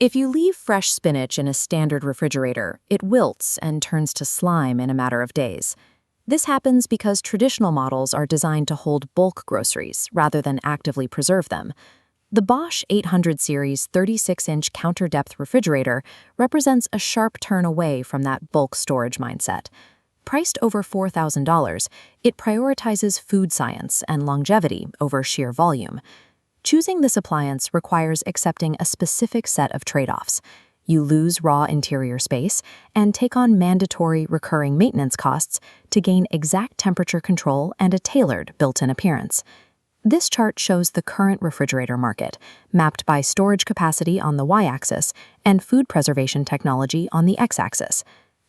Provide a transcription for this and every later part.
If you leave fresh spinach in a standard refrigerator, it wilts and turns to slime in a matter of days. This happens because traditional models are designed to hold bulk groceries rather than actively preserve them. The Bosch 800 series 36-inch counter-depth refrigerator represents a sharp turn away from that bulk storage mindset. Priced over $4,000, it prioritizes food science and longevity over sheer volume. Choosing this appliance requires accepting a specific set of trade-offs. You lose raw interior space and take on mandatory recurring maintenance costs to gain exact temperature control and a tailored built-in appearance. This chart shows the current refrigerator market, mapped by storage capacity on the y-axis and food preservation technology on the x-axis.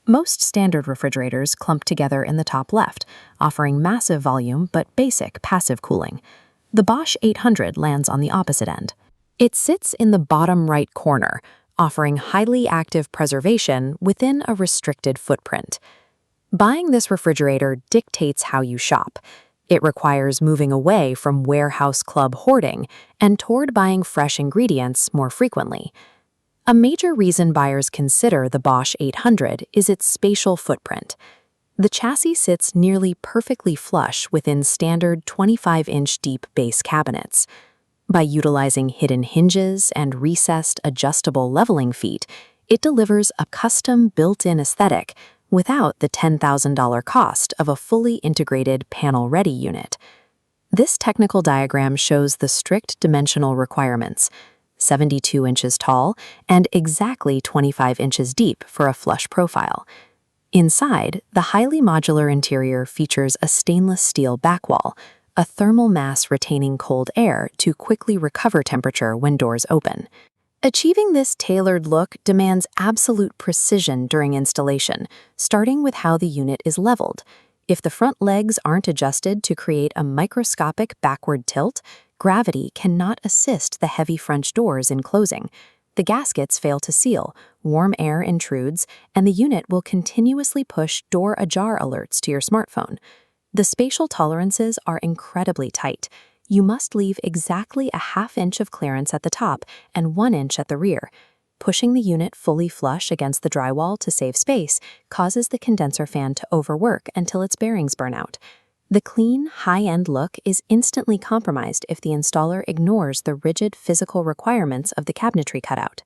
Most standard refrigerators clump together in the top left, offering massive volume but basic passive cooling. The Bosch 800 lands on the opposite end. It sits in the bottom right corner, offering highly active preservation within a restricted footprint. Buying this refrigerator dictates how you shop. It requires moving away from warehouse club hoarding and toward buying fresh ingredients more frequently. A major reason buyers consider the Bosch 800 is its spatial footprint. The chassis sits nearly perfectly flush within standard 25-inch deep base cabinets. By utilizing hidden hinges and recessed adjustable leveling feet, it delivers a custom built-in aesthetic without the $10,000 cost of a fully integrated panel-ready unit. This technical diagram shows the strict dimensional requirements: 72 inches tall and exactly 25 inches deep for a flush profile. Inside, the highly modular interior features a stainless steel backwall, a thermal mass retaining cold air to quickly recover temperature when doors open. Achieving this tailored look demands absolute precision during installation, starting with how the unit is leveled. If the front legs aren't adjusted to create a microscopic backward tilt, gravity cannot assist the heavy French doors in closing. The gaskets fail to seal, warm air intrudes, and the unit will continuously push door ajar alerts to your smartphone. The spatial tolerances are incredibly tight. You must leave exactly a ½ inch of clearance at the top and 1 inch at the rear. Pushing the unit fully flush against the drywall to save space causes the condenser fan to overwork until its bearings burn out. The clean, high-end look is instantly compromised if the installer ignores the rigid physical requirements of the cabinetry cutout.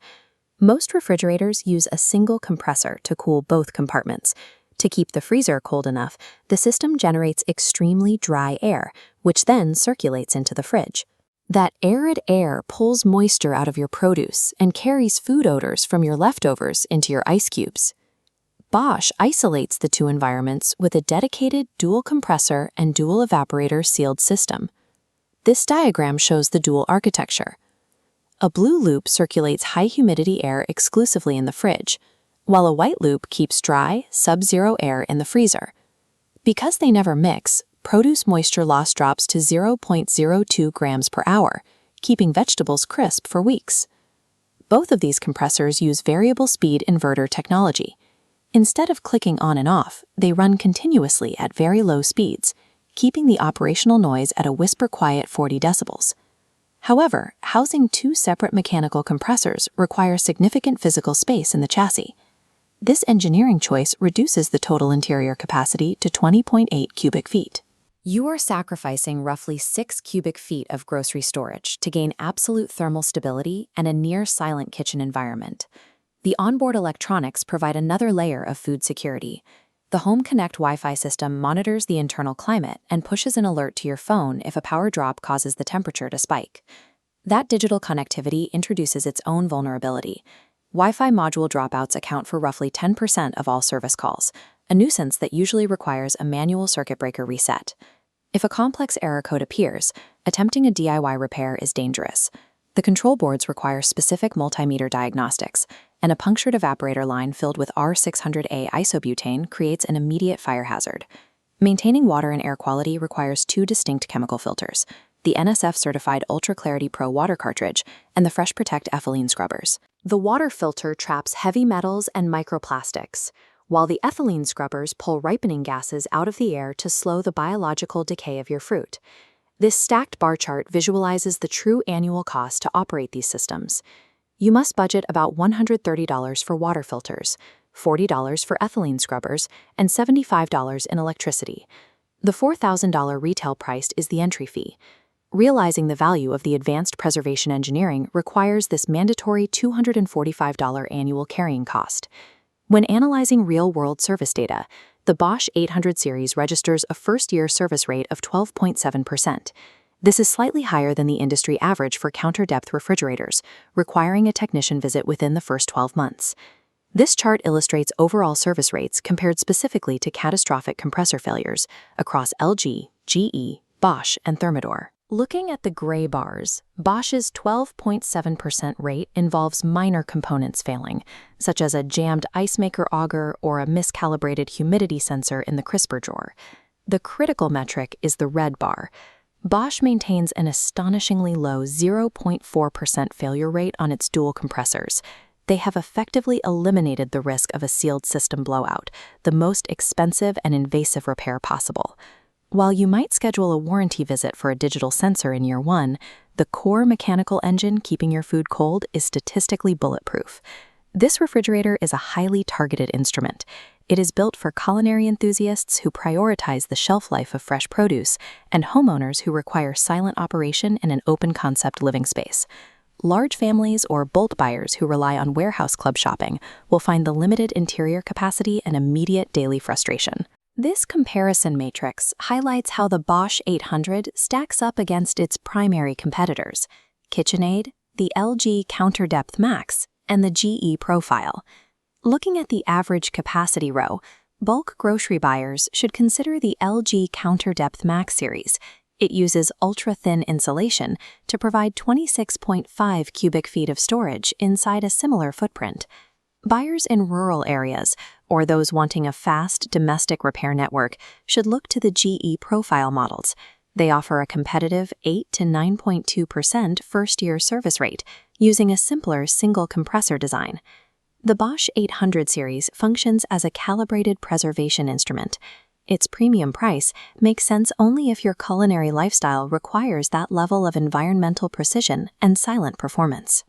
Most refrigerators use a single compressor to cool both compartments. To keep the freezer cold enough, the system generates extremely dry air, which then circulates into the fridge. That arid air pulls moisture out of your produce and carries food odors from your leftovers into your ice cubes. Bosch isolates the two environments with a dedicated dual-compressor and dual-evaporator sealed system. This diagram shows the dual architecture. A blue loop circulates high-humidity air exclusively in the fridge, while a white loop keeps dry, sub-zero air in the freezer. Because they never mix, produce moisture loss drops to 0.02 grams per hour, keeping vegetables crisp for weeks. Both of these compressors use variable speed inverter technology. Instead of clicking on and off, they run continuously at very low speeds, keeping the operational noise at a whisper-quiet 40 decibels. However, housing two separate mechanical compressors requires significant physical space in the chassis. This engineering choice reduces the total interior capacity to 20.8 cubic feet. You are sacrificing roughly 6 cubic feet of grocery storage to gain absolute thermal stability and a near-silent kitchen environment. The onboard electronics provide another layer of food security. The Home Connect Wi-Fi system monitors the internal climate and pushes an alert to your phone if a power drop causes the temperature to spike. That digital connectivity introduces its own vulnerability. Wi-Fi module dropouts account for roughly 10% of all service calls, a nuisance that usually requires a manual circuit breaker reset. If a complex error code appears, attempting a DIY repair is dangerous. The control boards require specific multimeter diagnostics, and a punctured evaporator line filled with R600A isobutane creates an immediate fire hazard. Maintaining water and air quality requires two distinct chemical filters: the NSF-certified UltraClarity Pro water cartridge and the Fresh Protect Ethylene scrubbers. The water filter traps heavy metals and microplastics, while the ethylene scrubbers pull ripening gases out of the air to slow the biological decay of your fruit. This stacked bar chart visualizes the true annual cost to operate these systems. You must budget about $130 for water filters, $40 for ethylene scrubbers, and $75 in electricity. The $4,000 retail price is the entry fee. Realizing the value of the advanced preservation engineering requires this mandatory $245 annual carrying cost. When analyzing real-world service data, the Bosch 800 series registers a first-year service rate of 12.7%. This is slightly higher than the industry average for counter-depth refrigerators, requiring a technician visit within the first 12 months. This chart illustrates overall service rates compared specifically to catastrophic compressor failures across LG, GE, Bosch, and Thermador. Looking at the gray bars, Bosch's 12.7% rate involves minor components failing, such as a jammed ice maker auger or a miscalibrated humidity sensor in the crisper drawer. The critical metric is the red bar. Bosch maintains an astonishingly low 0.4% failure rate on its dual compressors. They have effectively eliminated the risk of a sealed system blowout, the most expensive and invasive repair possible. While you might schedule a warranty visit for a digital sensor in year 1, the core mechanical engine keeping your food cold is statistically bulletproof. This refrigerator is a highly targeted instrument. It is built for culinary enthusiasts who prioritize the shelf life of fresh produce and homeowners who require silent operation in an open-concept living space. Large families or bulk buyers who rely on warehouse club shopping will find the limited interior capacity an immediate daily frustration. This comparison matrix highlights how the Bosch 800 stacks up against its primary competitors, KitchenAid, the LG Counter-Depth Max, and the GE Profile. Looking at the average capacity row, bulk grocery buyers should consider the LG Counter-Depth Max series. It uses ultra-thin insulation to provide 26.5 cubic feet of storage inside a similar footprint. Buyers in rural areas, or those wanting a fast domestic repair network, should look to the GE Profile models. They offer a competitive 8 to 9.2% first-year service rate, using a simpler single compressor design. The Bosch 800 series functions as a calibrated preservation instrument. Its premium price makes sense only if your culinary lifestyle requires that level of environmental precision and silent performance.